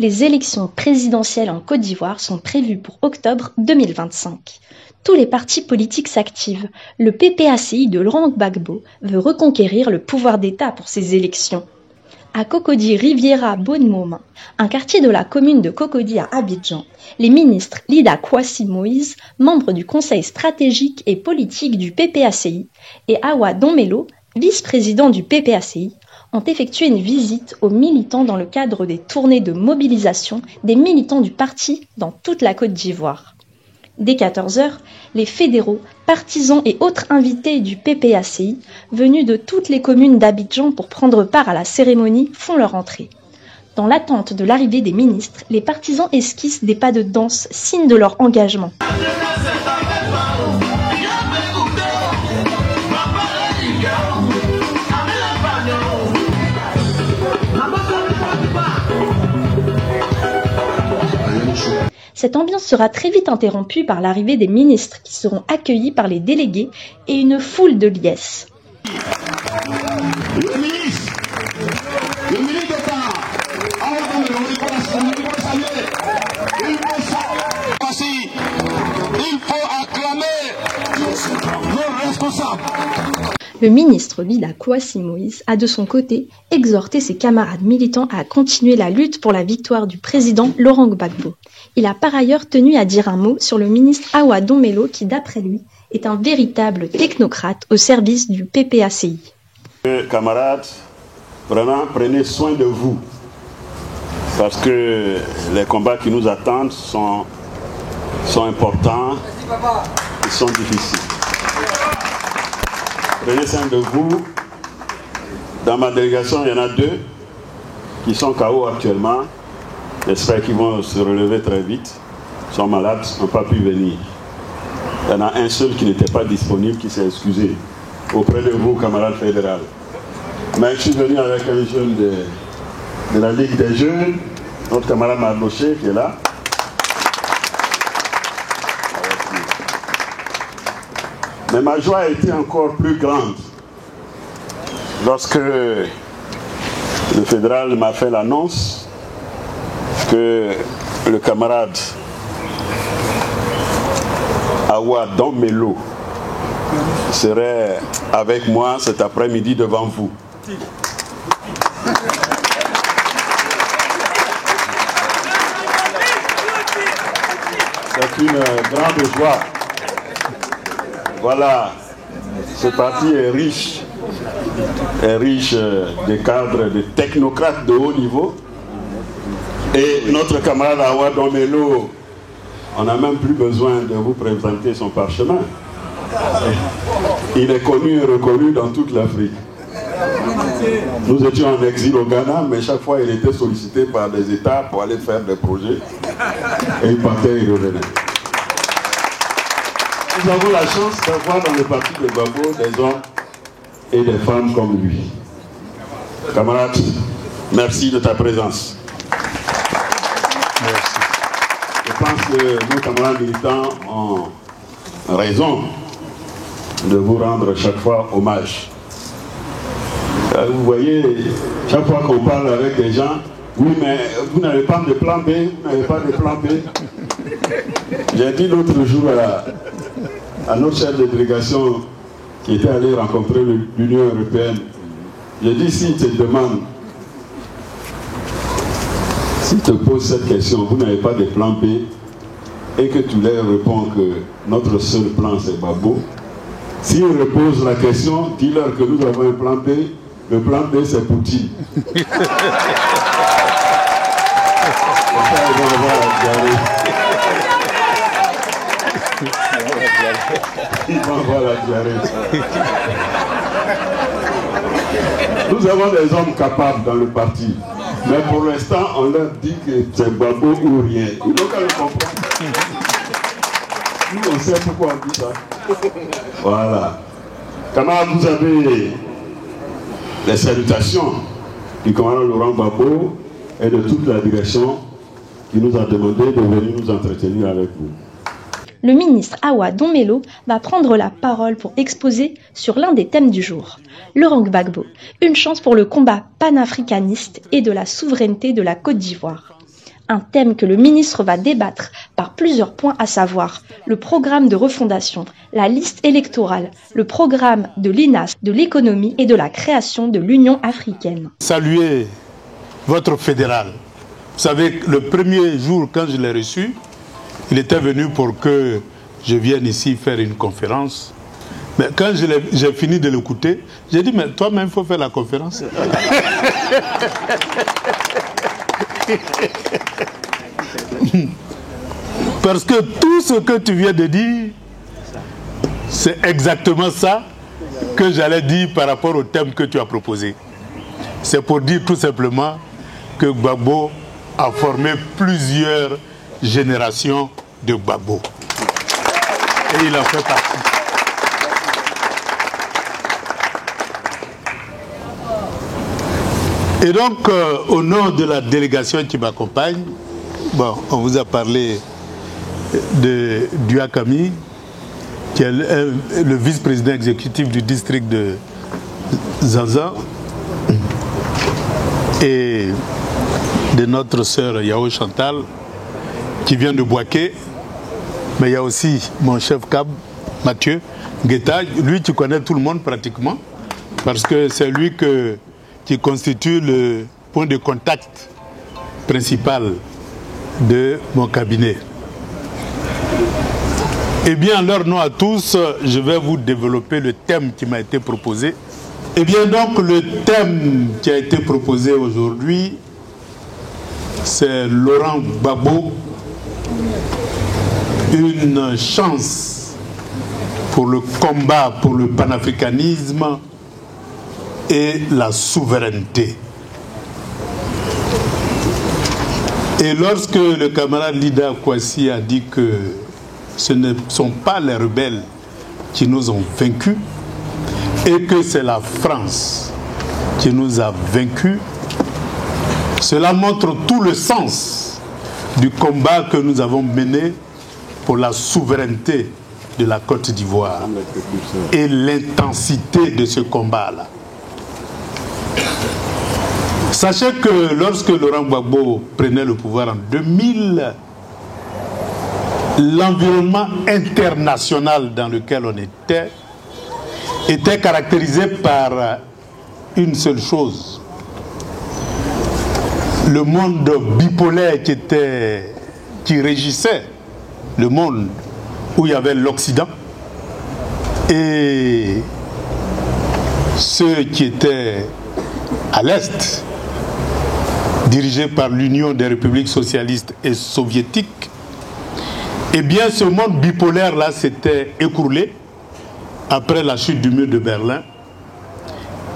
Les élections présidentielles en Côte d'Ivoire sont prévues pour octobre 2025. Tous les partis politiques s'activent. Le PPACI de Laurent Gbagbo veut reconquérir le pouvoir d'État pour ces élections. À Cocody Riviera Bonne-Maupin, un quartier de la commune de Cocody à Abidjan, les ministres Lida Kwasi Moïse, membre du conseil stratégique et politique du PPACI, et Awa Donmelo, vice-président du PPACI, ont effectué une visite aux militants dans le cadre des tournées de mobilisation des militants du parti dans toute la Côte d'Ivoire. Dès 14h, les fédéraux, partisans et autres invités du PPACI, venus de toutes les communes d'Abidjan pour prendre part à la cérémonie, font leur entrée. Dans l'attente de l'arrivée des ministres, les partisans esquissent des pas de danse, signe de leur engagement. Cette ambiance sera très vite interrompue par l'arrivée des ministres qui seront accueillis par les délégués et une foule de liesses. Le ministre d'État, il faut acclamer nos responsables. Le ministre Lida Kwasi Moïse a de son côté exhorté ses camarades militants à continuer la lutte pour la victoire du président Laurent Gbagbo. Il a par ailleurs tenu à dire un mot sur le ministre Awa Donmelo qui, d'après lui, est un véritable technocrate au service du PPACI. Camarades, vraiment prenez soin de vous parce que les combats qui nous attendent sont importants, ils sont difficiles. Prenez soin de vous. Dans ma délégation, il y en a 2 qui sont KO actuellement. J'espère qu'ils vont se relever très vite. Ils sont malades, n'ont pas pu venir. Il y en a un seul qui n'était pas disponible, qui s'est excusé auprès de vous, camarades fédéraux. Mais je suis venu avec un jeune de la Ligue des Jeunes, notre camarade Marloché qui est là. Mais ma joie a été encore plus grande lorsque le fédéral m'a fait l'annonce que le camarade Awa Donmelo serait avec moi cet après-midi devant vous. C'est une grande joie. Voilà, ce parti est riche de cadres, de technocrates de haut niveau. Et notre camarade Awa Donmelo, on n'a même plus besoin de vous présenter son parchemin. Il est connu et reconnu dans toute l'Afrique. Nous étions en exil au Ghana, mais chaque fois il était sollicité par des États pour aller faire des projets. Et il partait et il revenait. Nous avons la chance d'avoir dans le parti de Gbagbo des hommes et des femmes comme lui. Camarade, merci de ta présence. Merci. Je pense que nos camarades militants ont raison de vous rendre chaque fois hommage. Vous voyez, chaque fois qu'on parle avec des gens, oui, mais vous n'avez pas de plan B, vous n'avez pas de plan B. J'ai dit l'autre jour à notre chef de délégation qui était allé rencontrer l'Union européenne, j'ai dit, s'il te demande, s'il te pose cette question, vous n'avez pas de plan B, et que tu leur réponds que notre seul plan c'est Gbagbo, s'il repose la question, dis-leur que nous avons un plan B, le plan B c'est Poutine. Ils vont avoir la diarrhée. Nous avons des hommes capables dans le parti. Mais pour l'instant, on leur dit que c'est Gbagbo ou rien. Ils n'ont qu'à le comprendre. Nous, on sait pourquoi on dit ça. Voilà. Camarades, vous avez les salutations du commandant Laurent Gbagbo et de toute la direction qui nous a demandé de venir nous entretenir avec vous. Le ministre Awa Donmelo va prendre la parole pour exposer sur l'un des thèmes du jour. Laurent Gbagbo, une chance pour le combat panafricaniste et de la souveraineté de la Côte d'Ivoire. Un thème que le ministre va débattre par plusieurs points, à savoir le programme de refondation, la liste électorale, le programme de l'INAS, de l'économie et de la création de l'Union africaine. Saluer votre fédéral. Vous savez, le premier jour quand je l'ai reçu, il était venu pour que je vienne ici faire une conférence. Mais quand j'ai fini de l'écouter, j'ai dit, mais toi-même, il faut faire la conférence. Parce que tout ce que tu viens de dire, c'est exactement ça que j'allais dire par rapport au thème que tu as proposé. C'est pour dire tout simplement que Gbagbo a formé plusieurs générations de Gbagbo. Et il en fait partie. Et donc, au nom de la délégation qui m'accompagne, bon, on vous a parlé de Duakami, qui est le vice-président exécutif du district de Zanza, et de notre sœur Yao Chantal, qui vient de Boaké. Mais il y a aussi mon chef cab, Mathieu Guetta. Lui, tu connais tout le monde pratiquement, parce que c'est lui qui constitue le point de contact principal de mon cabinet. Eh bien, en leur nom à tous, je vais vous développer le thème qui m'a été proposé. Eh bien, donc, le thème qui a été proposé aujourd'hui, c'est Laurent Gbagbo, une chance pour le combat pour le panafricanisme et la souveraineté. Et lorsque le camarade Lida Kwasi a dit que ce ne sont pas les rebelles qui nous ont vaincus et que c'est la France qui nous a vaincus, cela montre tout le sens du combat que nous avons mené pour la souveraineté de la Côte d'Ivoire et l'intensité de ce combat-là. Sachez que lorsque Laurent Gbagbo prenait le pouvoir en 2000, l'environnement international dans lequel on était caractérisé par une seule chose. Le monde bipolaire qui régissait le monde, où il y avait l'Occident et ceux qui étaient à l'Est, dirigés par l'Union des républiques socialistes et soviétiques. Eh bien, ce monde bipolaire-là s'était écroulé après la chute du mur de Berlin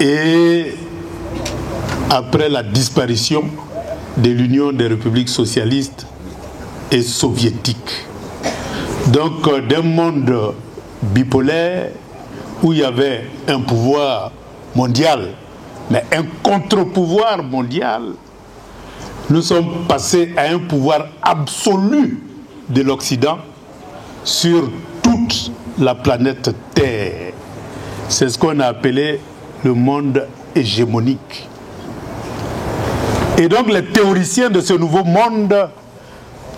et après la disparition de l'Union des républiques socialistes et soviétiques. Donc, d'un monde bipolaire où il y avait un pouvoir mondial, mais un contre-pouvoir mondial, nous sommes passés à un pouvoir absolu de l'Occident sur toute la planète Terre. C'est ce qu'on a appelé le monde hégémonique. Et donc les théoriciens de ce nouveau monde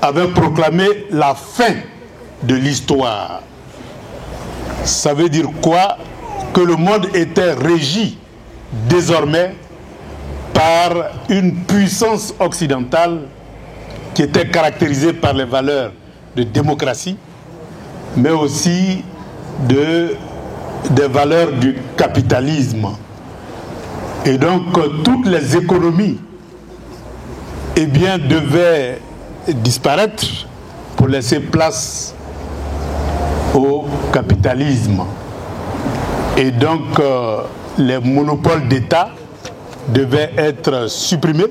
avaient proclamé la fin de l'histoire. Ça veut dire quoi? Que le monde était régi désormais par une puissance occidentale qui était caractérisée par les valeurs de démocratie, mais aussi des valeurs du capitalisme. Et donc toutes les économies devaient disparaître pour laisser place au capitalisme. Et donc les monopoles d'État devaient être supprimés.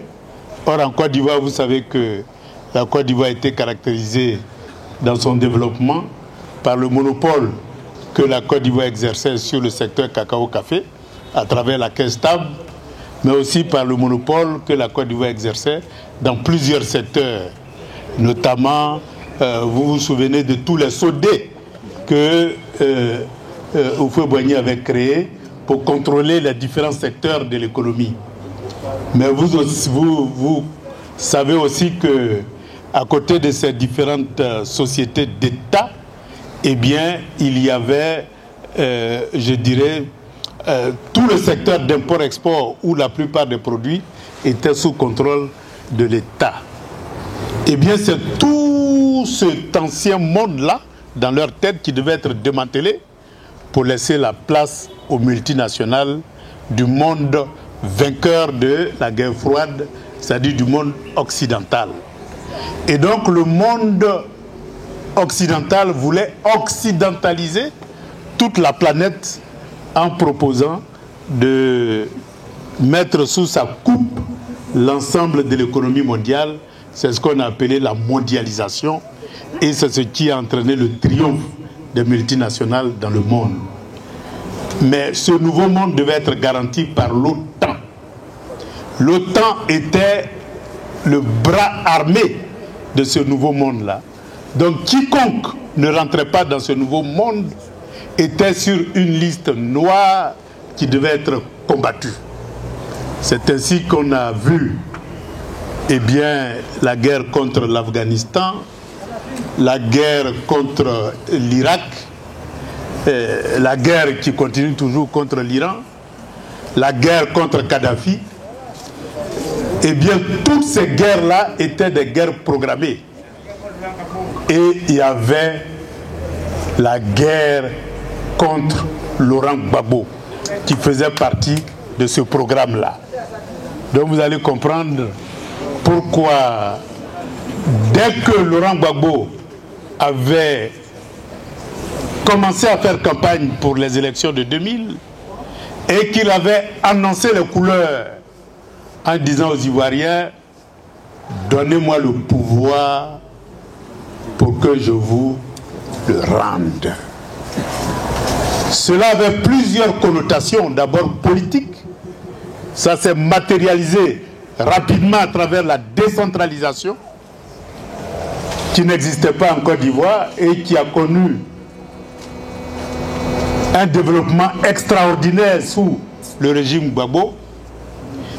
Or en Côte d'Ivoire, vous savez que la Côte d'Ivoire a été caractérisée dans son développement par le monopole que la Côte d'Ivoire exerçait sur le secteur cacao-café à travers la caisse stable, mais aussi par le monopole que la Côte d'Ivoire exerçait dans plusieurs secteurs. Notamment, vous vous souvenez de tous les sodés que Houphouët-Boigny avait créés pour contrôler les différents secteurs de l'économie. Mais vous savez aussi que à côté de ces différentes sociétés d'État, eh bien, il y avait, je dirais, tout le secteur d'import-export où la plupart des produits étaient sous contrôle de l'État. Eh bien, c'est tout cet ancien monde-là, dans leur tête, qui devait être démantelé pour laisser la place aux multinationales du monde vainqueur de la guerre froide, c'est-à-dire du monde occidental. Et donc, le monde occidental voulait occidentaliser toute la planète en proposant de mettre sous sa coupe l'ensemble de l'économie mondiale. C'est ce qu'on a appelé la mondialisation et c'est ce qui a entraîné le triomphe des multinationales dans le monde. Mais ce nouveau monde devait être garanti par l'OTAN. L'OTAN était le bras armé de ce nouveau monde-là. Donc quiconque ne rentrait pas dans ce nouveau monde était sur une liste noire qui devait être combattue. C'est ainsi qu'on a vu la guerre contre l'Afghanistan, la guerre contre l'Irak, la guerre qui continue toujours contre l'Iran, la guerre contre Kadhafi. Eh bien, toutes ces guerres-là étaient des guerres programmées. Et il y avait la guerre contre Laurent Gbagbo, qui faisait partie de ce programme-là. Donc vous allez comprendre pourquoi, dès que Laurent Gbagbo avait commencé à faire campagne pour les élections de 2000 et qu'il avait annoncé les couleurs en disant aux Ivoiriens, donnez-moi le pouvoir pour que je vous le rende. Cela avait plusieurs connotations, d'abord politiques. Ça s'est matérialisé rapidement à travers la décentralisation qui n'existait pas en Côte d'Ivoire et qui a connu un développement extraordinaire sous le régime Gbagbo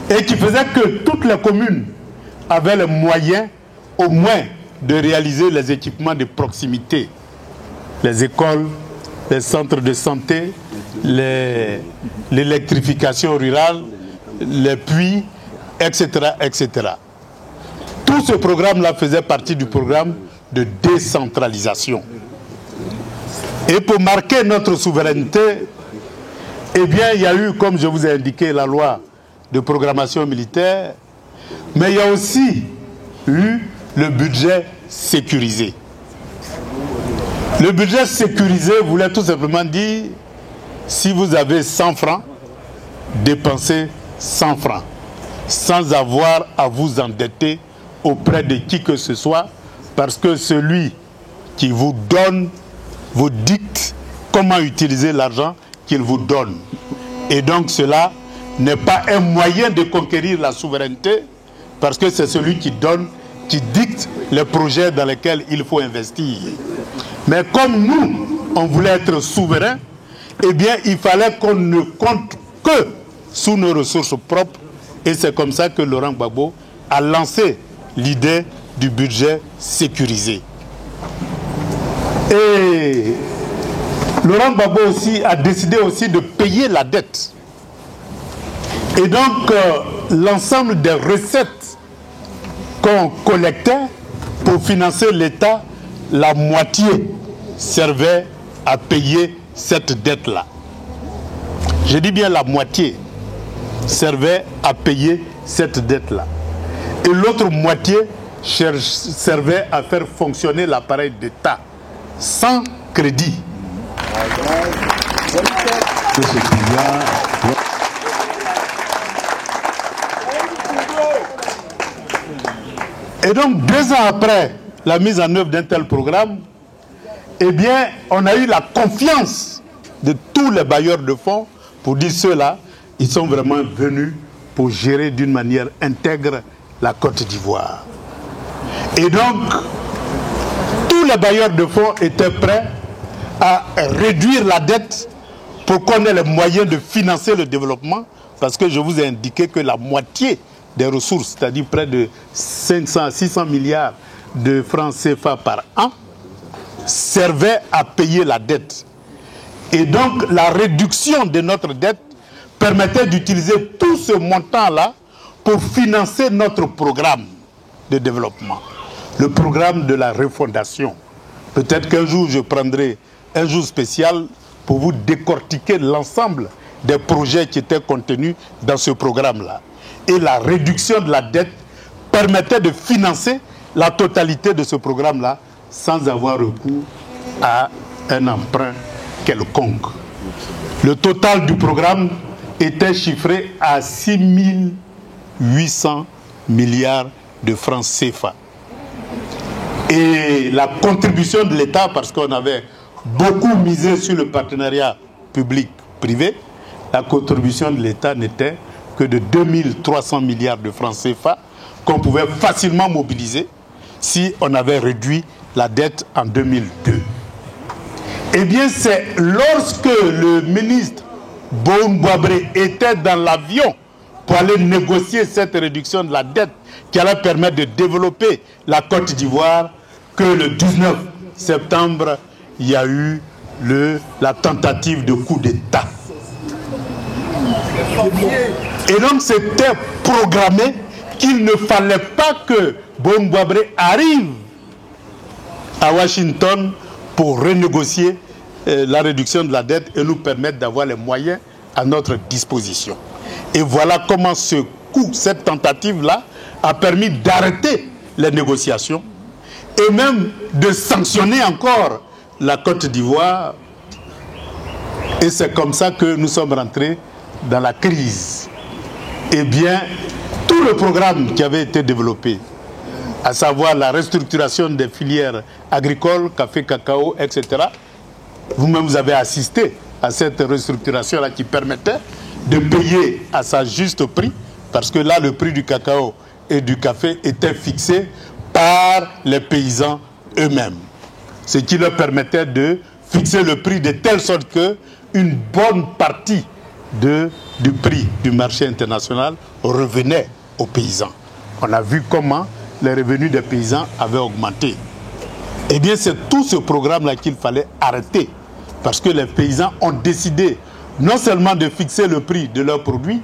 et qui faisait que toutes les communes avaient les moyens au moins de réaliser les équipements de proximité, les écoles, les centres de santé, l'électrification rurale, les puits, etc., etc. Tout ce programme-là faisait partie du programme de décentralisation. Et pour marquer notre souveraineté, eh bien, il y a eu, comme je vous ai indiqué, la loi de programmation militaire, mais il y a aussi eu le budget sécurisé. Le budget sécurisé voulait tout simplement dire, si vous avez 100 francs, dépensez 100 francs, sans avoir à vous endetter auprès de qui que ce soit, parce que celui qui vous donne vous dicte comment utiliser l'argent qu'il vous donne. Et donc cela n'est pas un moyen de conquérir la souveraineté, parce que c'est celui qui donne, qui dicte les projets dans lesquels il faut investir. Mais comme nous, on voulait être souverains, eh bien, il fallait qu'on ne compte que sous nos ressources propres. Et c'est comme ça que Laurent Gbagbo a lancé l'idée du budget sécurisé. Et Laurent Gbagbo aussi a décidé aussi de payer la dette. Et donc, l'ensemble des recettes qu'on collectait pour financer l'État, la moitié servait à payer cette dette-là. Je dis bien la moitié servait à payer cette dette-là. Et l'autre moitié servait à faire fonctionner l'appareil d'État sans crédit. Et donc, 2 ans après la mise en œuvre d'un tel programme, eh bien, on a eu la confiance de tous les bailleurs de fonds pour dire ceux-là, ils sont vraiment venus pour gérer d'une manière intègre la Côte d'Ivoire. Et donc, tous les bailleurs de fonds étaient prêts à réduire la dette pour qu'on ait les moyens de financer le développement, parce que je vous ai indiqué que la moitié des ressources, c'est-à-dire près de 500 à 600 milliards de francs CFA par an servait à payer la dette. Et donc la réduction de notre dette permettait d'utiliser tout ce montant-là pour financer notre programme de développement, le programme de la refondation. Peut-être qu'un jour je prendrai un jour spécial pour vous décortiquer l'ensemble des projets qui étaient contenus dans ce programme-là. Et la réduction de la dette permettait de financer la totalité de ce programme-là sans avoir recours à un emprunt quelconque. Le total du programme était chiffré à 6 800 milliards de francs CFA. Et la contribution de l'État, parce qu'on avait beaucoup misé sur le partenariat public-privé, la contribution de l'État n'était que de 2300 milliards de francs CFA qu'on pouvait facilement mobiliser si on avait réduit la dette en 2002. Eh bien, c'est lorsque le ministre Boun Boabré était dans l'avion pour aller négocier cette réduction de la dette qui allait permettre de développer la Côte d'Ivoire que le 19 septembre, il y a eu la tentative de coup d'État. Et donc, c'était programmé qu'il ne fallait pas que Boun Boabré arrive à Washington pour renégocier la réduction de la dette et nous permettre d'avoir les moyens à notre disposition. Et voilà comment cette tentative-là a permis d'arrêter les négociations et même de sanctionner encore la Côte d'Ivoire. Et c'est comme ça que nous sommes rentrés dans la crise. Eh bien, tout le programme qui avait été développé, à savoir la restructuration des filières agricoles, café, cacao, etc., vous-même vous avez assisté à cette restructuration-là qui permettait de payer à sa juste prix, parce que là, le prix du cacao et du café était fixé par les paysans eux-mêmes. Ce qui leur permettait de fixer le prix de telle sorte qu'une bonne partie du prix du marché international revenait aux paysans. On a vu comment les revenus des paysans avaient augmenté. Eh bien, c'est tout ce programme-là qu'il fallait arrêter. Parce que les paysans ont décidé non seulement de fixer le prix de leurs produits,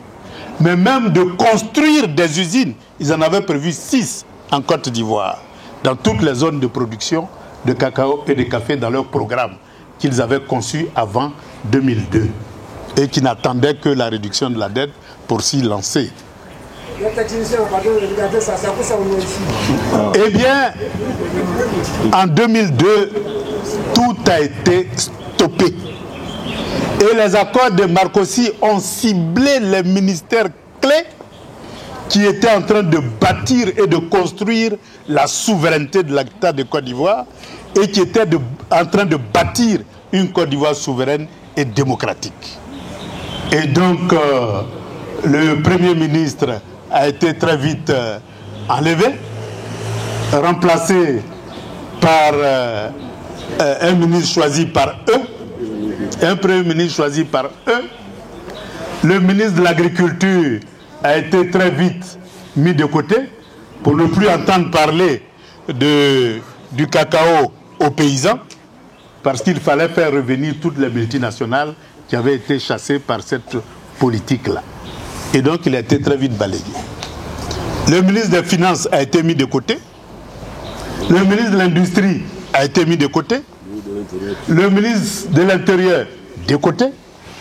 mais même de construire des usines. Ils en avaient prévu 6 en Côte d'Ivoire, dans toutes les zones de production de cacao et de café dans leur programme qu'ils avaient conçu avant 2002 et qui n'attendaient que la réduction de la dette pour s'y lancer. Eh bien, en 2002, tout a été stoppé. Et les accords de Marcoussis ont ciblé les ministères clés qui étaient en train de bâtir et de construire la souveraineté de l'État de Côte d'Ivoire et qui étaient en train de bâtir une Côte d'Ivoire souveraine et démocratique. Et donc, le Premier ministre a été très vite enlevé, remplacé par un ministre choisi par eux, un Premier ministre choisi par eux. Le ministre de l'Agriculture a été très vite mis de côté pour ne plus entendre parler du cacao aux paysans, parce qu'il fallait faire revenir toutes les multinationales qui avaient été chassées par cette politique-là. Et donc, il a été très vite balayé. Le ministre des Finances a été mis de côté. Le ministre de l'Industrie a été mis de côté. Le ministre de l'Intérieur de côté.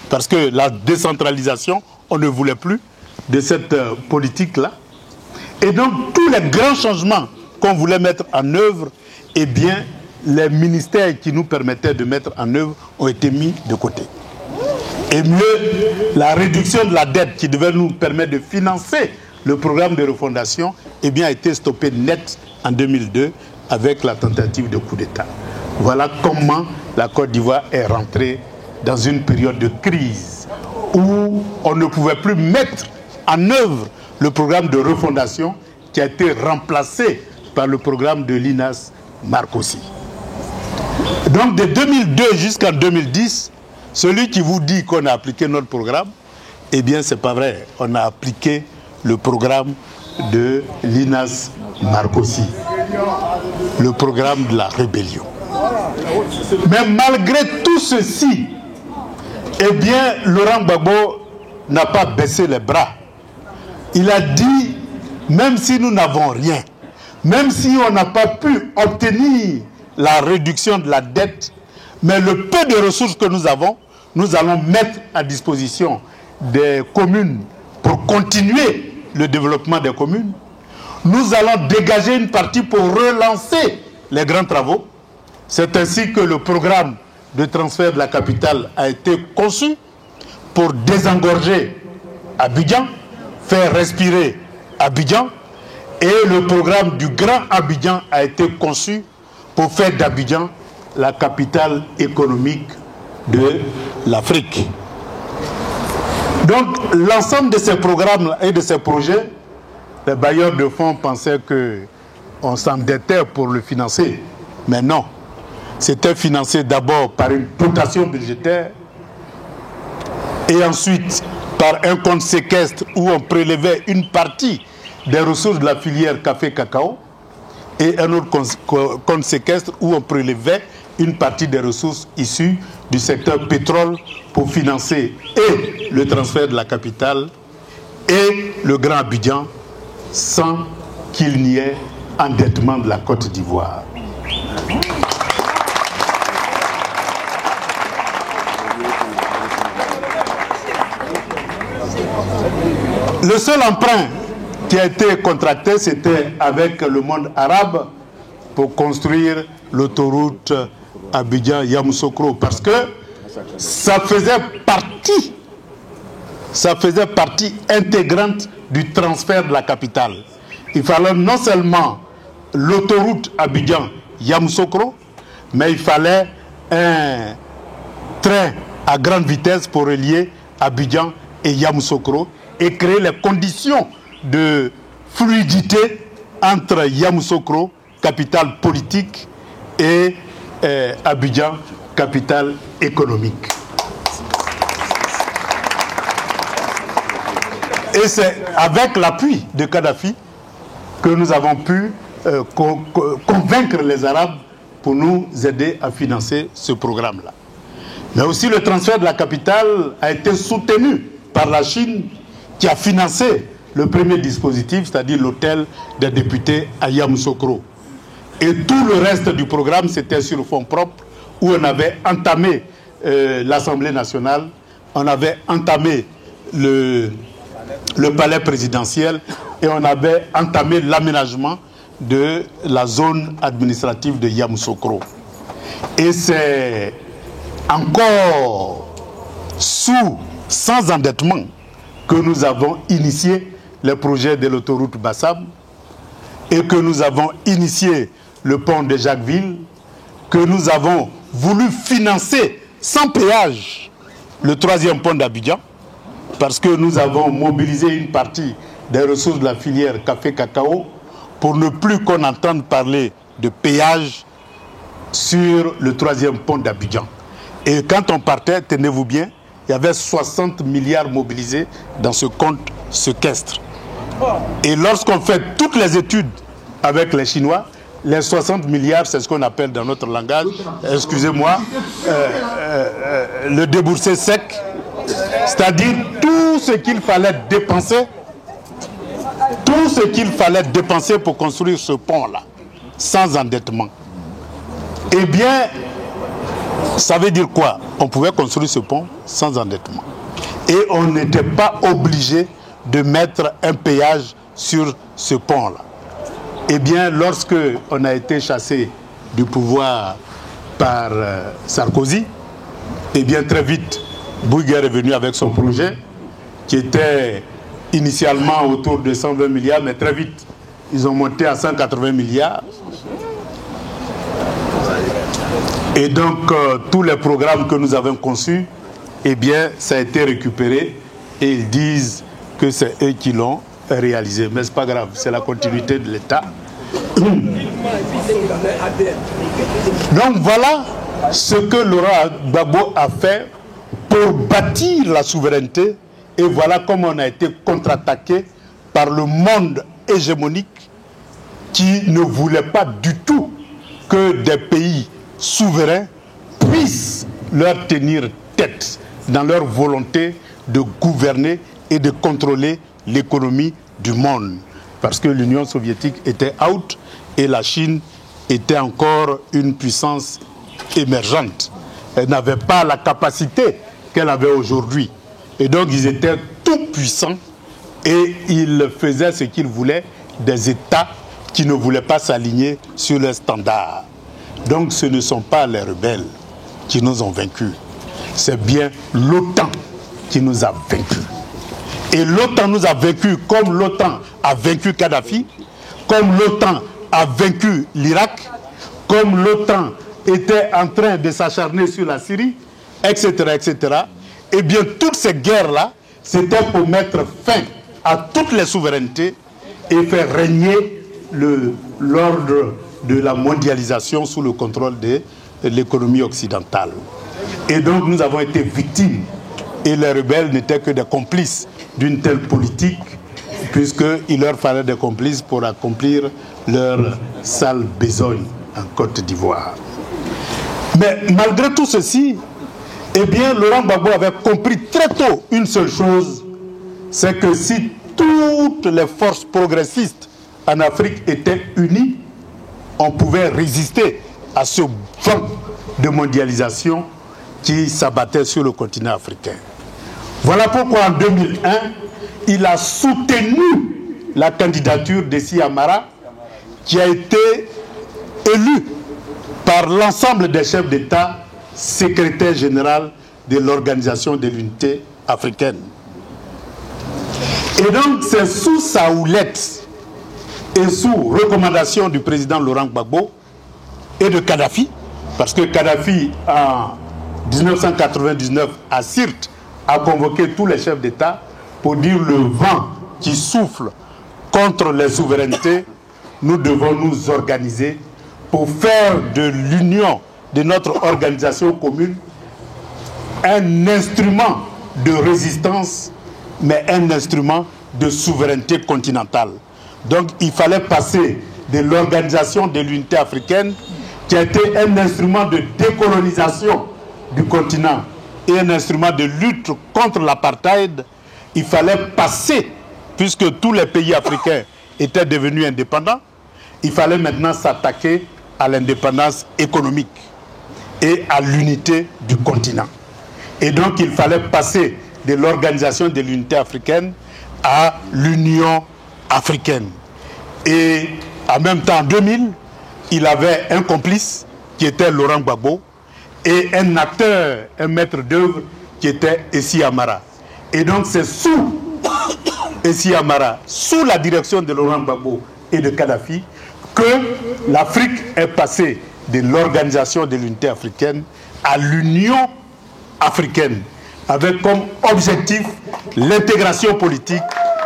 Parce que la décentralisation, on ne voulait plus de cette politique-là. Et donc, tous les grands changements qu'on voulait mettre en œuvre, eh bien, les ministères qui nous permettaient de mettre en œuvre ont été mis de côté. Et mieux, la réduction de la dette qui devait nous permettre de financer le programme de refondation, eh bien, a été stoppée net en 2002 avec la tentative de coup d'État. Voilà comment la Côte d'Ivoire est rentrée dans une période de crise où on ne pouvait plus mettre en œuvre le programme de refondation qui a été remplacé par le programme de Linas Marcoussis. Donc de 2002 jusqu'en 2010, celui qui vous dit qu'on a appliqué notre programme, eh bien c'est pas vrai. On a appliqué le programme de Linas Marcoussis. le programme de la rébellion. Mais malgré tout ceci, eh bien, Laurent Gbagbo n'a pas baissé les bras. Il a dit, même si nous n'avons rien, même si on n'a pas pu obtenir la réduction de la dette, mais le peu de ressources que nous avons, nous allons mettre à disposition des communes pour continuer le développement des communes. Nous allons dégager une partie pour relancer les grands travaux. C'est ainsi que le programme de transfert de la capitale a été conçu pour désengorger Abidjan, faire respirer Abidjan, et le programme du Grand Abidjan a été conçu pour faire d'Abidjan la capitale économique de l'Afrique. Donc l'ensemble de ces programmes et de ces projets, les bailleurs de fonds pensaient qu'on s'endettait pour le financer, mais non. C'était financé d'abord par une dotation budgétaire et ensuite par un compte séquestre où on prélevait une partie des ressources de la filière café-cacao et un autre compte séquestre où on prélevait une partie des ressources issues du secteur pétrole pour financer et le transfert de la capitale et le Grand Abidjan sans qu'il n'y ait endettement de la Côte d'Ivoire. Le seul emprunt qui a été contracté, c'était avec le monde arabe pour construire l'autoroute Abidjan-Yamoussoukro, parce que ça faisait partie intégrante du transfert de la capitale. Il fallait non seulement l'autoroute Abidjan-Yamoussoukro, mais il fallait un train à grande vitesse pour relier Abidjan et Yamoussoukro et créer les conditions de fluidité entre Yamoussoukro, capitale politique, et Abidjan, capitale économique. Et c'est avec l'appui de Kadhafi que nous avons pu convaincre les Arabes pour nous aider à financer ce programme-là. Mais aussi le transfert de la capitale a été soutenu par la Chine qui a financé le premier dispositif, c'est-à-dire l'hôtel des députés à Yamoussoukro. Et tout le reste du programme, c'était sur fonds propres, où on avait entamé l'Assemblée nationale, on avait entamé le palais présidentiel et on avait entamé l'aménagement de la zone administrative de Yamoussoukro. Et c'est encore sans endettement que nous avons initié le projet de l'autoroute Bassam et que nous avons initié le pont de Jacquesville, que nous avons voulu financer sans péage le troisième pont d'Abidjan, parce que nous avons mobilisé une partie des ressources de la filière café-cacao pour ne plus qu'on entende parler de péage sur le troisième pont d'Abidjan. Et quand on partait, tenez-vous bien, il y avait 60 milliards mobilisés dans ce compte séquestre. Et lorsqu'on fait toutes les études avec les Chinois, les 60 milliards, c'est ce qu'on appelle dans notre langage, excusez-moi, le déboursé sec, c'est-à-dire tout ce qu'il fallait dépenser, pour construire ce pont-là, sans endettement. Eh bien, ça veut dire quoi? On pouvait construire ce pont sans endettement. Et on n'était pas obligé de mettre un péage sur ce pont-là. Eh bien, lorsque on a été chassé du pouvoir par Sarkozy, eh bien, très vite, Bouygues est venu avec son projet, qui était initialement autour de 120 milliards, mais très vite, ils ont monté à 180 milliards. Et donc, tous les programmes que nous avons conçus, eh bien, ça a été récupéré et ils disent que c'est eux qui l'ont réalisé. Mais ce n'est pas grave, c'est la continuité de l'État. Donc, voilà ce que Laurent Gbagbo a fait pour bâtir la souveraineté. Et voilà comment on a été contre-attaqué par le monde hégémonique qui ne voulait pas du tout que des pays souverains puissent leur tenir tête dans leur volonté de gouverner et de contrôler l'économie du monde. Parce que l'Union soviétique était out et la Chine était encore une puissance émergente. Elle n'avait pas la capacité qu'elle avait aujourd'hui. Et donc ils étaient tout puissants et ils faisaient ce qu'ils voulaient des États qui ne voulaient pas s'aligner sur leurs standards. Donc ce ne sont pas les rebelles qui nous ont vaincus. C'est bien l'OTAN qui nous a vaincus. Et l'OTAN nous a vaincus comme l'OTAN a vaincu Kadhafi, comme l'OTAN a vaincu l'Irak, comme l'OTAN était en train de s'acharner sur la Syrie, etc., etc. Eh bien, toutes ces guerres-là, c'était pour mettre fin à toutes les souverainetés et faire régner l'ordre de la mondialisation sous le contrôle de l'économie occidentale. Et donc, nous avons été victimes. Et les rebelles n'étaient que des complices d'une telle politique, puisqu'il leur fallait des complices pour accomplir leur sale besogne en Côte d'Ivoire. Mais malgré tout ceci, eh bien, Laurent Gbagbo avait compris très tôt une seule chose, c'est que si toutes les forces progressistes en Afrique étaient unies, on pouvait résister à ce vent de mondialisation qui s'abattait sur le continent africain. Voilà pourquoi en 2001, il a soutenu la candidature d'Essi Amara, qui a été élu par l'ensemble des chefs d'État, secrétaire général de l'Organisation de l'Unité africaine. Et donc c'est sous sa houlette et sous recommandation du président Laurent Gbagbo et de Kadhafi, parce que Kadhafi en 1999 à Sirte a convoqué tous les chefs d'État pour dire le vent qui souffle contre les souverainetés, nous devons nous organiser pour faire de l'union de notre organisation commune un instrument de résistance, mais un instrument de souveraineté continentale. Donc il fallait passer de l'organisation de l'unité africaine, qui a été un instrument de décolonisation du continent et un instrument de lutte contre l'apartheid. Il fallait passer, puisque tous les pays africains étaient devenus indépendants, il fallait maintenant s'attaquer à l'indépendance économique et à l'unité du continent. Et donc il fallait passer de l'organisation de l'unité africaine à l'Union africaine. Et en même temps, en 2000, il avait un complice qui était Laurent Gbagbo et un acteur, un maître d'œuvre qui était Essi Amara. Et donc c'est sous Essi Amara, sous la direction de Laurent Gbagbo et de Kadhafi, que l'Afrique est passée de l'organisation de l'unité africaine à l'Union africaine, avec comme objectif l'intégration politique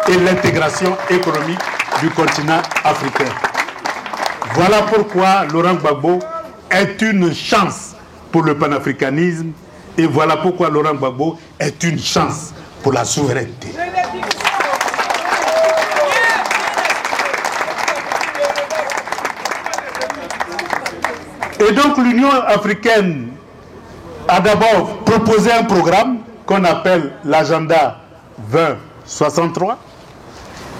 et l'intégration économique du continent africain. Voilà pourquoi Laurent Gbagbo est une chance pour le panafricanisme et voilà pourquoi Laurent Gbagbo est une chance pour la souveraineté. Et donc l'Union africaine a d'abord proposé un programme qu'on appelle l'agenda 2063,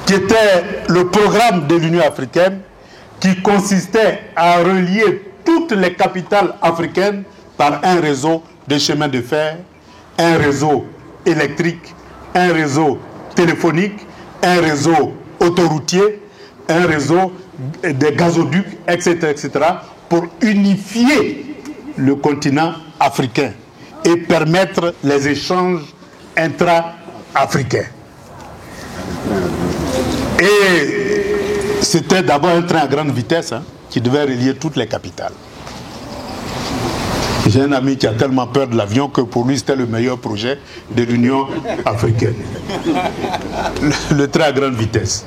qui était le programme de l'Union africaine qui consistait à relier toutes les capitales africaines par un réseau de chemins de fer, un réseau électrique, un réseau téléphonique, un réseau autoroutier, un réseau de gazoducs, etc., etc., pour unifier le continent africain et permettre les échanges intra-africains. Et c'était d'abord un train à grande vitesse qui devait relier toutes les capitales. J'ai un ami qui a tellement peur de l'avion que pour lui c'était le meilleur projet de l'Union africaine. Le train à grande vitesse.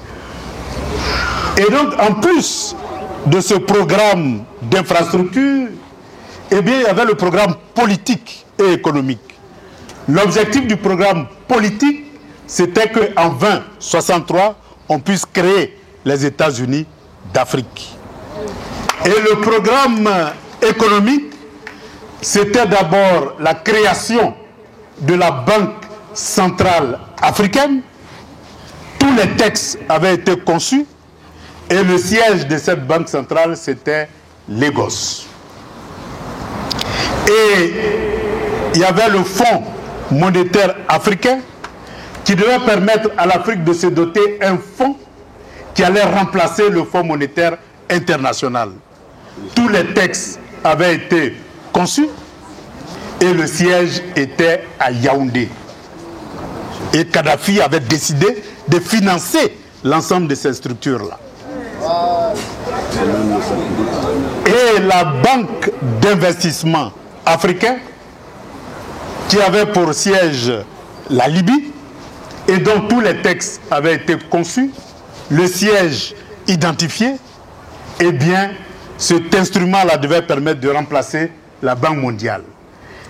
Et donc en plus de ce programme d'infrastructure, eh bien, il y avait le programme politique et économique. L'objectif du programme politique, c'était qu'en 2063, on puisse créer les États-Unis d'Afrique. Et le programme économique, c'était d'abord la création de la Banque centrale africaine. Tous les textes avaient été conçus et le siège de cette banque centrale, c'était Lagos. Et il y avait le Fonds monétaire africain qui devait permettre à l'Afrique de se doter d'un fonds qui allait remplacer le Fonds monétaire international. Tous les textes avaient été conçus et le siège était à Yaoundé. Et Kadhafi avait décidé de financer l'ensemble de ces structures-là. Et la Banque d'investissement africain, qui avait pour siège la Libye, et dont tous les textes avaient été conçus, le siège identifié, eh bien, cet instrument-là devait permettre de remplacer la Banque mondiale.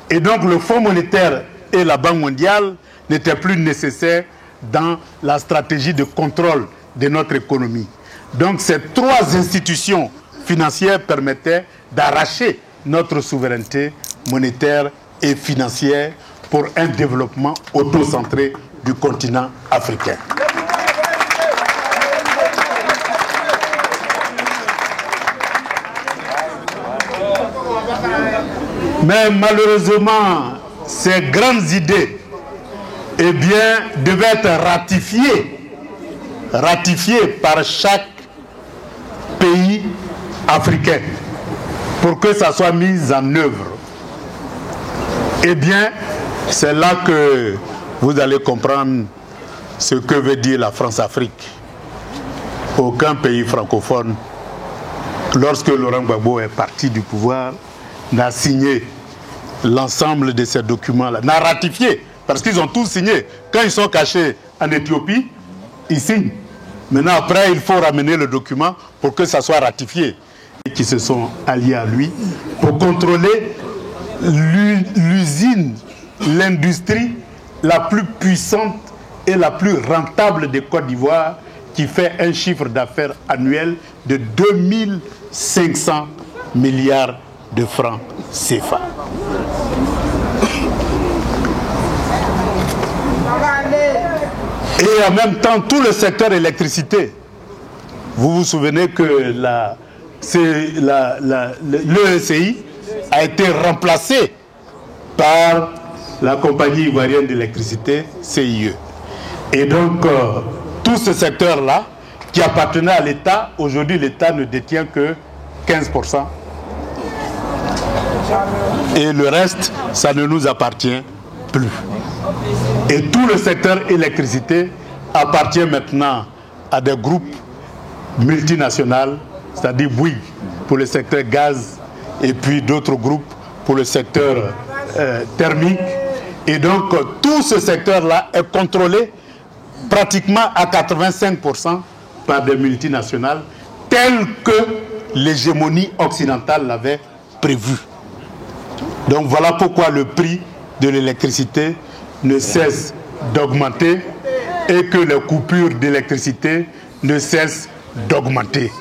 Et donc, le Fonds monétaire et la Banque mondiale n'étaient plus nécessaires dans la stratégie de contrôle de notre économie. Donc, ces trois institutions financières permettaient d'arracher notre souveraineté monétaire et financière pour un développement auto-centré du continent africain. Mais malheureusement, ces grandes idées, eh bien, devaient être ratifiées par chaque pays africain pour que ça soit mis en œuvre. Eh bien, c'est là que vous allez comprendre ce que veut dire la France-Afrique. Aucun pays francophone, lorsque Laurent Gbagbo est parti du pouvoir, n'a signé l'ensemble de ces documents-là, n'a ratifié, parce qu'ils ont tous signé. Quand ils sont cachés en Éthiopie, ils signent. Maintenant, après, il faut ramener le document pour que ça soit ratifié. Et qui se sont alliés à lui pour contrôler l'usine, l'industrie la plus puissante et la plus rentable de Côte d'Ivoire, qui fait un chiffre d'affaires annuel de 2500 milliards de francs CFA. Et en même temps, tout le secteur électricité. Vous vous souvenez que l'ECI a été remplacé par la compagnie ivoirienne d'électricité, CIE. Et donc, tout ce secteur-là, qui appartenait à l'État, aujourd'hui l'État ne détient que 15%. Et le reste, ça ne nous appartient plus. Et tout le secteur électricité appartient maintenant à des groupes multinationaux, c'est-à-dire Bouygues pour le secteur gaz et puis d'autres groupes pour le secteur thermique. Et donc tout ce secteur-là est contrôlé pratiquement à 85% par des multinationales telles que l'hégémonie occidentale l'avait prévu. Donc voilà pourquoi le prix de l'électricité ne cesse d'augmenter et que les coupures d'électricité ne cessent d'augmenter.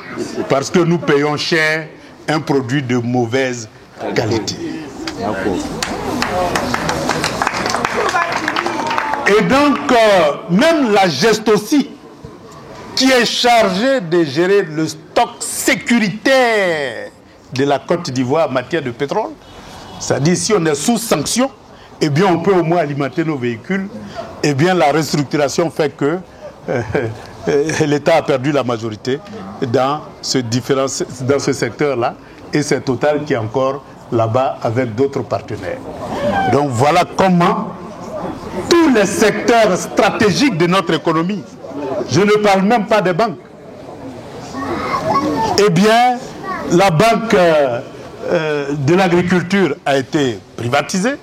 Parce que nous payons cher un produit de mauvaise qualité. Et donc, même la Gestosi, qui est chargée de gérer le stock sécuritaire de la Côte d'Ivoire en matière de pétrole, c'est-à-dire si on est sous sanction, eh bien on peut au moins alimenter nos véhicules, eh bien la restructuration fait que l'État a perdu la majorité dans ce secteur-là, et c'est Total qui est encore là-bas avec d'autres partenaires. Donc voilà comment tous les secteurs stratégiques de notre économie, je ne parle même pas des banques, eh bien la banque de l'agriculture a été privatisée.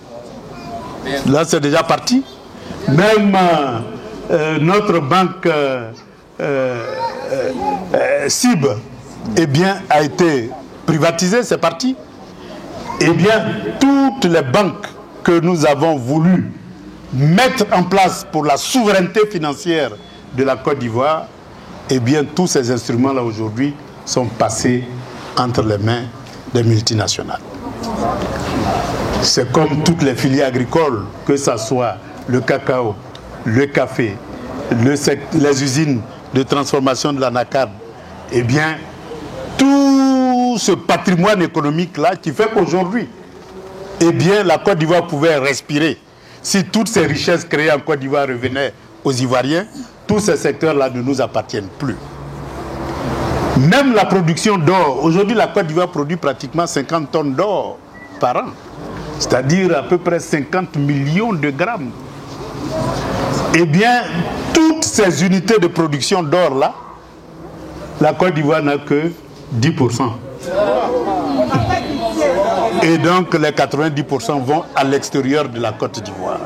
Là c'est déjà parti. Même notre banque CIB eh bien, a été privatisée, c'est parti. Eh bien, toutes les banques que nous avons voulu mettre en place pour la souveraineté financière de la Côte d'Ivoire, eh bien, tous ces instruments-là aujourd'hui sont passés entre les mains des multinationales. C'est comme toutes les filières agricoles, que ce soit le cacao, le café, les usines de transformation de l'anacarde, eh bien, tout ce patrimoine économique-là qui fait qu'aujourd'hui, eh bien, la Côte d'Ivoire pouvait respirer. Si toutes ces richesses créées en Côte d'Ivoire revenaient aux Ivoiriens, tous ces secteurs-là ne nous appartiennent plus. Même la production d'or, aujourd'hui la Côte d'Ivoire produit pratiquement 50 tonnes d'or par an, c'est-à-dire à peu près 50 millions de grammes. Eh bien, toutes ces unités de production d'or-là, la Côte d'Ivoire n'a que 10%. Et donc les 90% vont à l'extérieur de la Côte d'Ivoire.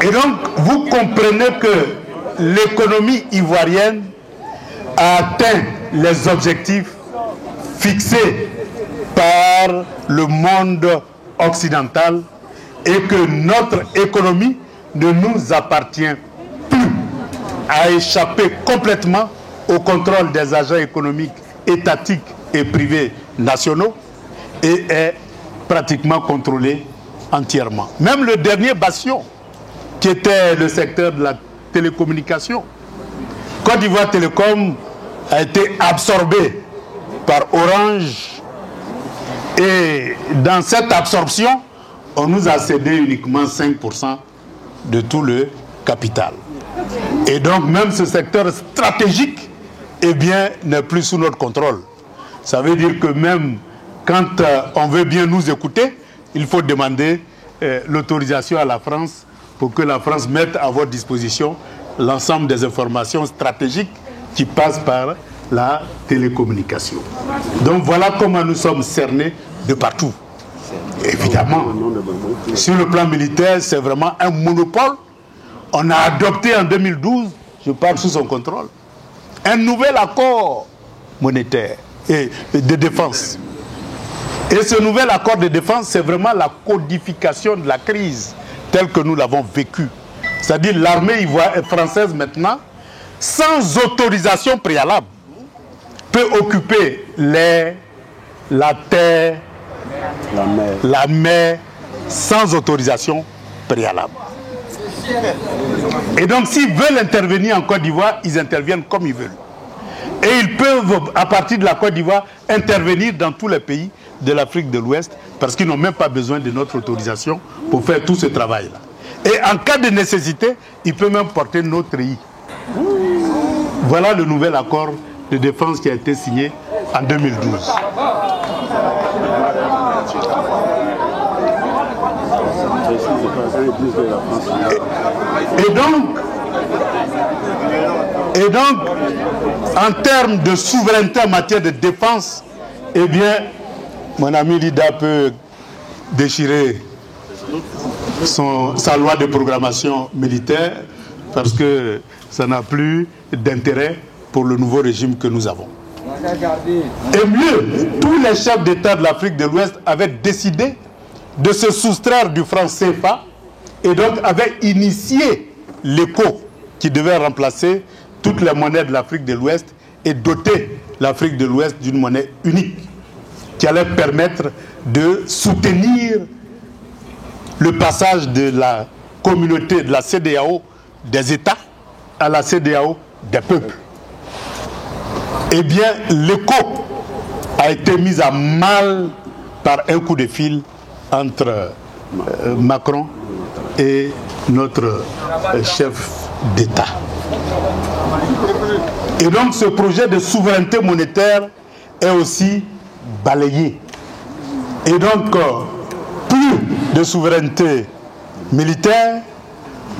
Et donc vous comprenez que l'économie ivoirienne a atteint les objectifs fixés par le monde occidental et que notre économie ne nous appartient plus, a échappé complètement au contrôle des agents économiques étatiques et privés nationaux et est pratiquement contrôlé entièrement. Même le dernier bastion, qui était le secteur de la télécommunication, Côte d'Ivoire Télécom a été absorbé par Orange et dans cette absorption, on nous a cédé uniquement 5% de tout le capital. Et donc même ce secteur stratégique, eh bien, n'est plus sous notre contrôle. Ça veut dire que même quand on veut bien nous écouter, il faut demander l'autorisation à la France pour que la France mette à votre disposition l'ensemble des informations stratégiques qui passent par la télécommunication. Donc voilà comment nous sommes cernés de partout. Évidemment, sur le plan militaire, c'est vraiment un monopole. On a adopté en 2012, je parle sous son contrôle, un nouvel accord monétaire et de défense. Et ce nouvel accord de défense, c'est vraiment la codification de la crise telle que nous l'avons vécue. C'est-à-dire l'armée française maintenant, sans autorisation préalable, peut occuper l'air, la terre, la mer, sans autorisation préalable. Et donc s'ils veulent intervenir en Côte d'Ivoire, ils interviennent comme ils veulent. Et ils peuvent, à partir de la Côte d'Ivoire, intervenir dans tous les pays de l'Afrique de l'Ouest, parce qu'ils n'ont même pas besoin de notre autorisation pour faire tout ce travail-là. Et en cas de nécessité, ils peuvent même porter notre pays. Voilà le nouvel accord de défense qui a été signé en 2012. Et donc, en termes de souveraineté en matière de défense, eh bien, mon ami Lida peut déchirer sa loi de programmation militaire parce que ça n'a plus d'intérêt pour le nouveau régime que nous avons. Et mieux, tous les chefs d'État de l'Afrique de l'Ouest avaient décidé de se soustraire du franc CFA et donc avaient initié l'ECO qui devait remplacer toutes les monnaies de l'Afrique de l'Ouest et doter l'Afrique de l'Ouest d'une monnaie unique qui allait permettre de soutenir le passage de la communauté, de la CEDEAO des États à la CEDEAO des peuples. Eh bien, l'ECO a été mis à mal par un coup de fil entre Macron et notre chef d'État. Et donc ce projet de souveraineté monétaire est aussi balayé. Et donc plus de souveraineté militaire,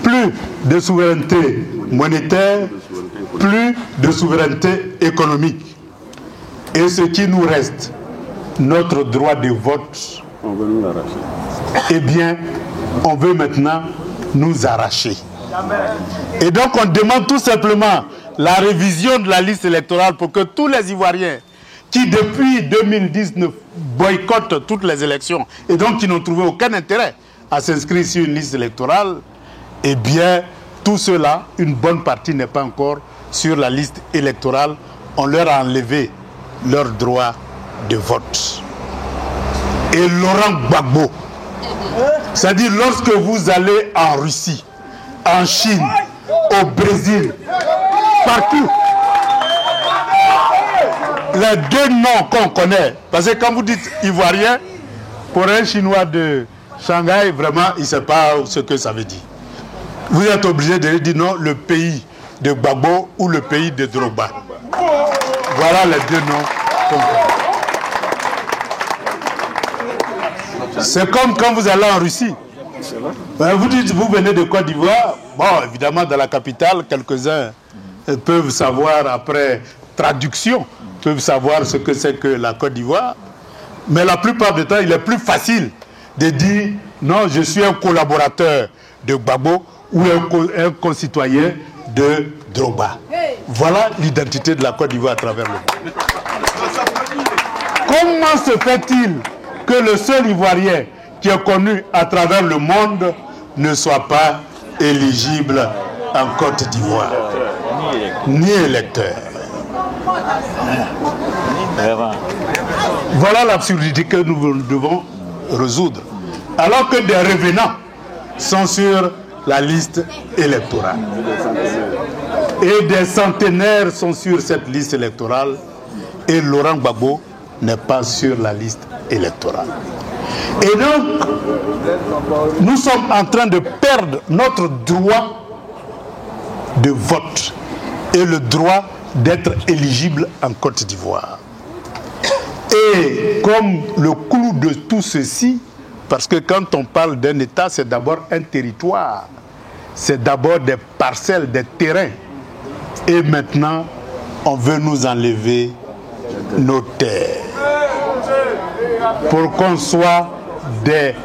plus de souveraineté monétaire, plus de souveraineté économique. Et ce qui nous reste, notre droit de vote, eh bien, on veut maintenant nous arracher. Et donc on demande tout simplement la révision de la liste électorale pour que tous les Ivoiriens qui depuis 2019 boycottent toutes les élections et donc qui n'ont trouvé aucun intérêt à s'inscrire sur une liste électorale, eh bien tout cela, une bonne partie n'est pas encore sur la liste électorale, on leur a enlevé leur droit de vote. Et Laurent Gbagbo, c'est-à-dire lorsque vous allez en Russie, en Chine, au Brésil, partout, les deux noms qu'on connaît, parce que quand vous dites Ivoirien, pour un Chinois de Shanghai, vraiment, il ne sait pas ce que ça veut dire. Vous êtes obligé de dire non, le pays de Gbagbo ou le pays de Drogba. Voilà les deux noms qu'on connaît. C'est comme quand vous allez en Russie. Vous dites, vous venez de Côte d'Ivoire. Bon, évidemment, dans la capitale, quelques-uns peuvent savoir, après traduction, peuvent savoir ce que c'est que la Côte d'Ivoire. Mais la plupart du temps, il est plus facile de dire, non, je suis un collaborateur de Gbagbo ou un concitoyen de Drogba. Voilà l'identité de la Côte d'Ivoire à travers le monde. Comment se fait-il que le seul Ivoirien qui est connu à travers le monde ne soit pas éligible en Côte d'Ivoire, ni électeur? Voilà l'absurdité que nous devons résoudre. Alors que des revenants sont sur la liste électorale. Et des centenaires sont sur cette liste électorale. Et Laurent Gbagbo n'est pas sur la liste électorale. Et donc, nous sommes en train de perdre notre droit de vote et le droit d'être éligible en Côte d'Ivoire. Et comme le clou de tout ceci, parce que quand on parle d'un État, c'est d'abord un territoire, c'est d'abord des parcelles, des terrains. Et maintenant, on veut nous enlever nos terres pour qu'on soit des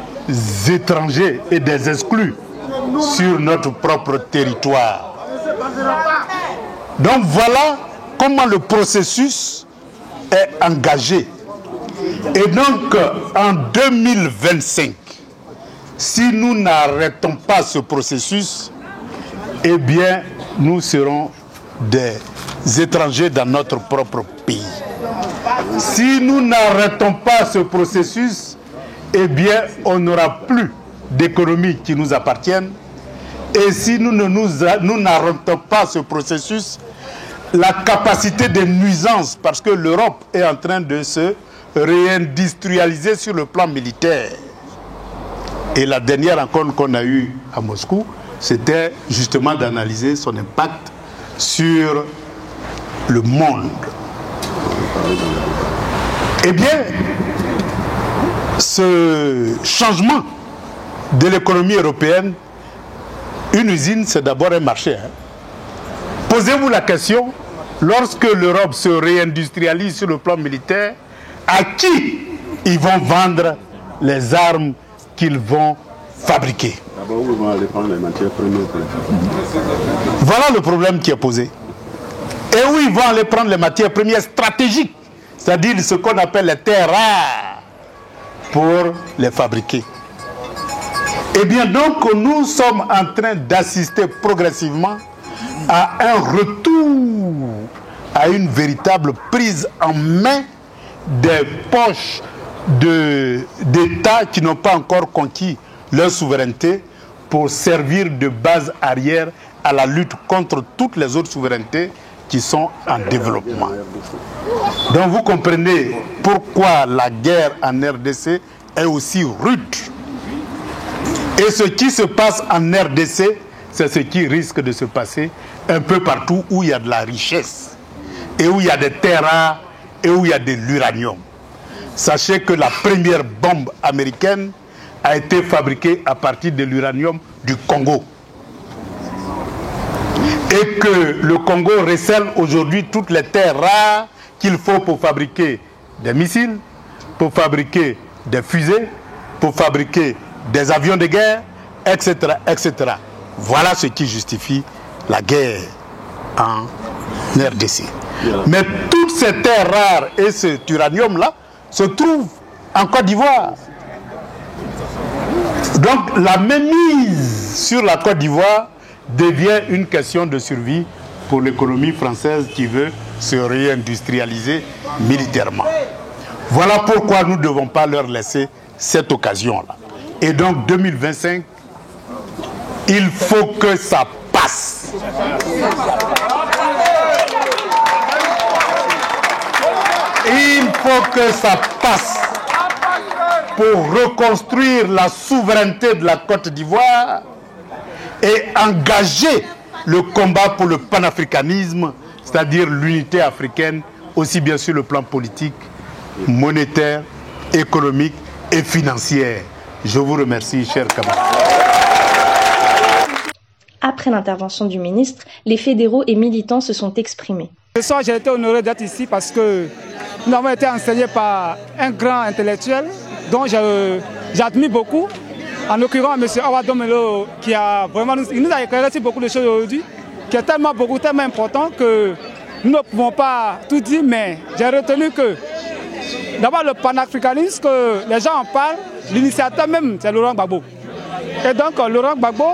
étrangers et des exclus sur notre propre territoire. Donc voilà comment le processus est engagé. Et donc en 2025, si nous n'arrêtons pas ce processus, eh bien nous serons des étrangers dans notre propre pays. Si nous n'arrêtons pas ce processus, eh bien on n'aura plus d'économies qui nous appartiennent. Et si nous n'arrêtons pas ce processus, la capacité de nuisance, parce que l'Europe est en train de se réindustrialiser sur le plan militaire. Et la dernière rencontre qu'on a eue à Moscou, c'était justement d'analyser son impact sur le monde. Eh bien, ce changement de l'économie européenne, une usine, c'est d'abord un marché. Posez-vous la question, lorsque l'Europe se réindustrialise sur le plan militaire, à qui ils vont vendre les armes qu'ils vont fabriquer? D'abord, ils vont aller prendre les matières premières. Voilà le problème qui est posé. Et où ils vont aller prendre les matières premières stratégiques, c'est-à-dire ce qu'on appelle les terres rares, pour les fabriquer. Eh bien, donc, nous sommes en train d'assister progressivement à un retour, à une véritable prise en main des poches d'États qui n'ont pas encore conquis leur souveraineté pour servir de base arrière à la lutte contre toutes les autres souverainetés qui sont en développement. Donc vous comprenez pourquoi la guerre en RDC est aussi rude. Et ce qui se passe en RDC, c'est ce qui risque de se passer un peu partout où il y a de la richesse, et où il y a des terres rares, et où il y a de l'uranium. Sachez que la première bombe américaine a été fabriquée à partir de l'uranium du Congo. Et que le Congo recèle aujourd'hui toutes les terres rares qu'il faut pour fabriquer des missiles, pour fabriquer des fusées, pour fabriquer des avions de guerre, etc., etc. Voilà ce qui justifie la guerre en RDC. Mais toutes ces terres rares et cet uranium-là se trouvent en Côte d'Ivoire. Donc la mainmise sur la Côte d'Ivoire devient une question de survie pour l'économie française qui veut se réindustrialiser militairement. Voilà pourquoi nous ne devons pas leur laisser cette occasion-là. Et donc 2025, il faut que ça passe. Il faut que ça passe pour reconstruire la souveraineté de la Côte d'Ivoire et engager le combat pour le panafricanisme, c'est-à-dire l'unité africaine, aussi bien sur le plan politique, monétaire, économique et financière. Je vous remercie, chers camarades. Après l'intervention du ministre, les fédéraux et militants se sont exprimés. Ce soir, j'ai été honoré d'être ici parce que nous avons été enseignés par un grand intellectuel dont j'admire beaucoup. En l'occurrence, M. Awa Domelo, qui a vraiment, il nous a éclairci beaucoup de choses aujourd'hui, qui est tellement important que nous ne pouvons pas tout dire, mais j'ai retenu que d'abord le panafricanisme, que les gens en parlent, l'initiateur même, c'est Laurent Gbagbo. Et donc Laurent Gbagbo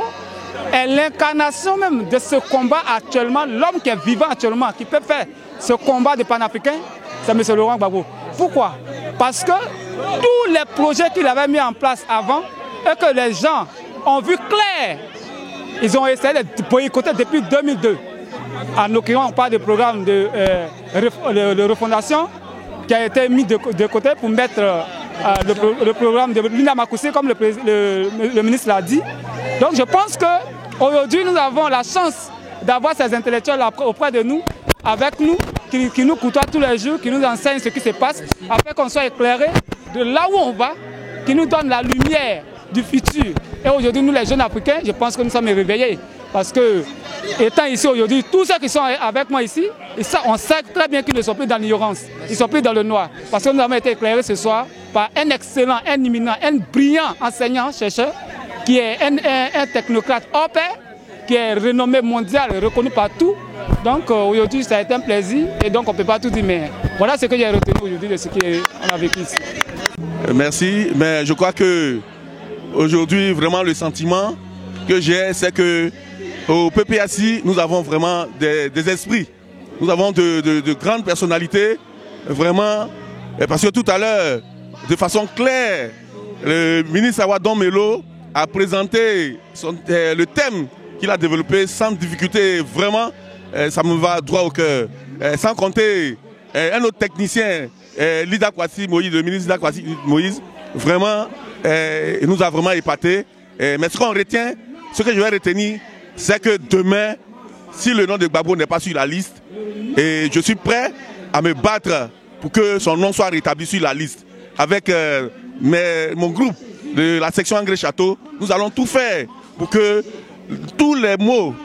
est l'incarnation même de ce combat actuellement, l'homme qui est vivant actuellement, qui peut faire ce combat de panafricain, c'est M. Laurent Gbagbo. Pourquoi? Parce que tous les projets qu'il avait mis en place avant, et que les gens ont vu clair, ils ont essayé de boycotter depuis 2002. En l'occurrence, on parle du programme de refondation qui a été mis de côté pour mettre le programme de Linda Makoussi, comme le ministre l'a dit. Donc je pense qu'aujourd'hui, nous avons la chance d'avoir ces intellectuels auprès de nous, avec nous, qui nous côtoient tous les jours, qui nous enseignent ce qui se passe, afin qu'on soit éclairés de là où on va, qui nous donnent la lumière du futur. Et aujourd'hui, nous les jeunes Africains, je pense que nous sommes réveillés. Parce que, étant ici aujourd'hui, tous ceux qui sont avec moi ici, on sait très bien qu'ils ne sont plus dans l'ignorance, ils ne sont plus dans le noir. Parce que nous avons été éclairés ce soir par un excellent, un imminent, un brillant enseignant, chercheur, qui est un technocrate hors pair, qui est renommé mondial, reconnu partout. Donc aujourd'hui, ça a été un plaisir et donc on ne peut pas tout dire, mais voilà ce que j'ai retenu aujourd'hui de ce qu'on a vécu ici. Merci, mais je crois que aujourd'hui, vraiment le sentiment que j'ai, c'est que au PPACI, nous avons vraiment des esprits. Nous avons de grandes personnalités, vraiment, parce que tout à l'heure, de façon claire, le ministre Awa Domelo a présenté le thème qu'il a développé sans difficulté, vraiment, ça me va droit au cœur. Sans compter un autre technicien, Lida Kwasi Moïse, le ministre Lida Kwasi Moïse, vraiment, il nous a vraiment épaté. Mais ce qu'on retient, ce que je vais retenir, c'est que demain, si le nom de Gbagbo n'est pas sur la liste, et je suis prêt à me battre pour que son nom soit rétabli sur la liste. Avec mon groupe de la section Angré Château, nous allons tout faire pour que tous les mots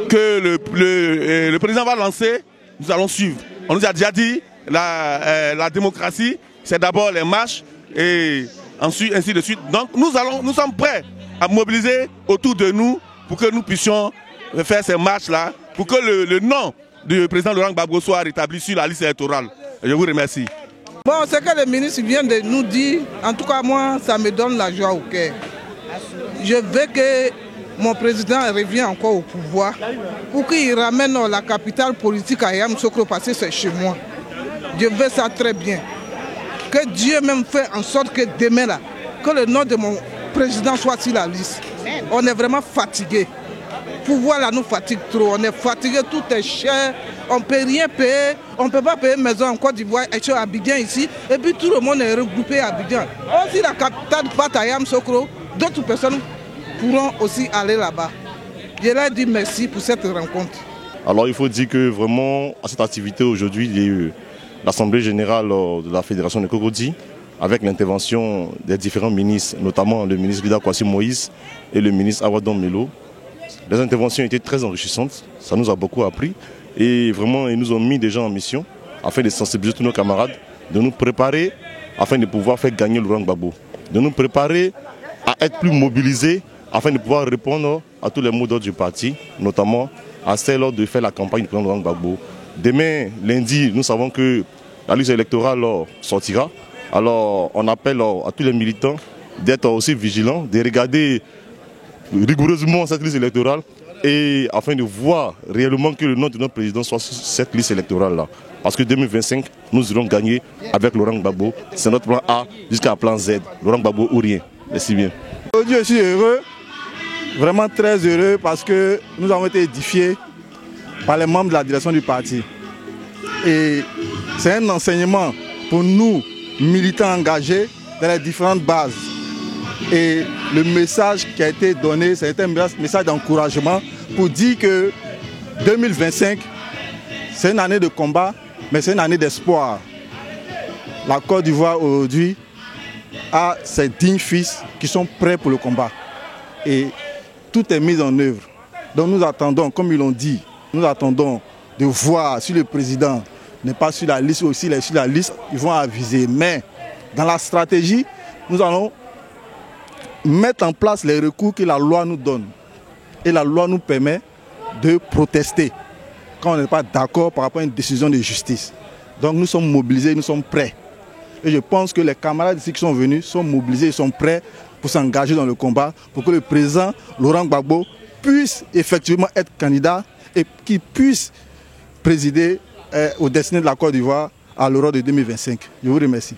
que le président va lancer, nous allons suivre. On nous a déjà dit, la démocratie, c'est d'abord les marches et ensuite, ainsi de suite. Donc nous sommes prêts à mobiliser autour de nous pour que nous puissions faire ces marches-là, pour que le nom du président Laurent Gbagbo soit rétabli sur la liste électorale. Je vous remercie. Bon, ce que le ministre vient de nous dire, en tout cas moi, ça me donne la joie au cœur. Je veux que mon président revienne encore au pouvoir pour qu'il ramène la capitale politique à Yamoussoukro, parce que c'est chez moi. Je veux ça très bien. Que Dieu même fait en sorte que demain, là, que le nom de mon président soit sur la liste. On est vraiment fatigué. Le pouvoir là nous fatigue trop. On est fatigué, tout est cher. On ne peut rien payer. On ne peut pas payer une maison en Côte d'Ivoire, et à Abidjan ici. Et puis tout le monde est regroupé à Abidjan. Si la capitale part à Yamoussoukro, d'autres personnes pourront aussi aller là-bas. Je leur dis merci pour cette rencontre. Alors il faut dire que vraiment à cette activité aujourd'hui, il y a eu l'Assemblée générale de la Fédération de Cocody, avec l'intervention des différents ministres, notamment le ministre Lida Kwasi Moïse et le ministre Awa Domelo. Les interventions étaient très enrichissantes, ça nous a beaucoup appris et vraiment ils nous ont mis déjà en mission afin de sensibiliser tous nos camarades, de nous préparer afin de pouvoir faire gagner Laurent Gbagbo, de nous préparer à être plus mobilisés afin de pouvoir répondre à tous les mots d'ordre du parti, notamment à celle de faire la campagne pour Laurent Gbagbo. Demain, lundi, nous savons que la liste électorale sortira. Alors on appelle à tous les militants d'être aussi vigilants, de regarder rigoureusement cette liste électorale et afin de voir réellement que le nom de notre président soit sur cette liste électorale-là. Parce que 2025, nous irons gagner avec Laurent Gbagbo. C'est notre plan A jusqu'à plan Z. Laurent Gbagbo ou rien. Merci bien. Aujourd'hui, je suis heureux, vraiment très heureux, parce que nous avons été édifiés par les membres de la direction du parti. Et c'est un enseignement pour nous, militants engagés dans les différentes bases. Et le message qui a été donné, c'est un message d'encouragement pour dire que 2025, c'est une année de combat, mais c'est une année d'espoir. La Côte d'Ivoire aujourd'hui a ses dignes fils qui sont prêts pour le combat. Et tout est mis en œuvre. Donc nous attendons, comme ils l'ont dit, nous attendons de voir si le président n'est pas sur la liste ou s'il est sur la liste, ils vont aviser. Mais dans la stratégie, nous allons mettre en place les recours que la loi nous donne. Et la loi nous permet de protester quand on n'est pas d'accord par rapport à une décision de justice. Donc nous sommes mobilisés, nous sommes prêts. Et je pense que les camarades ici qui sont venus sont mobilisés, ils sont prêts pour s'engager dans le combat, pour que le président Laurent Gbagbo puisse effectivement être candidat et qu'il puisse présider aux destinées de la Côte d'Ivoire à l'Euro de 2025. Je vous remercie.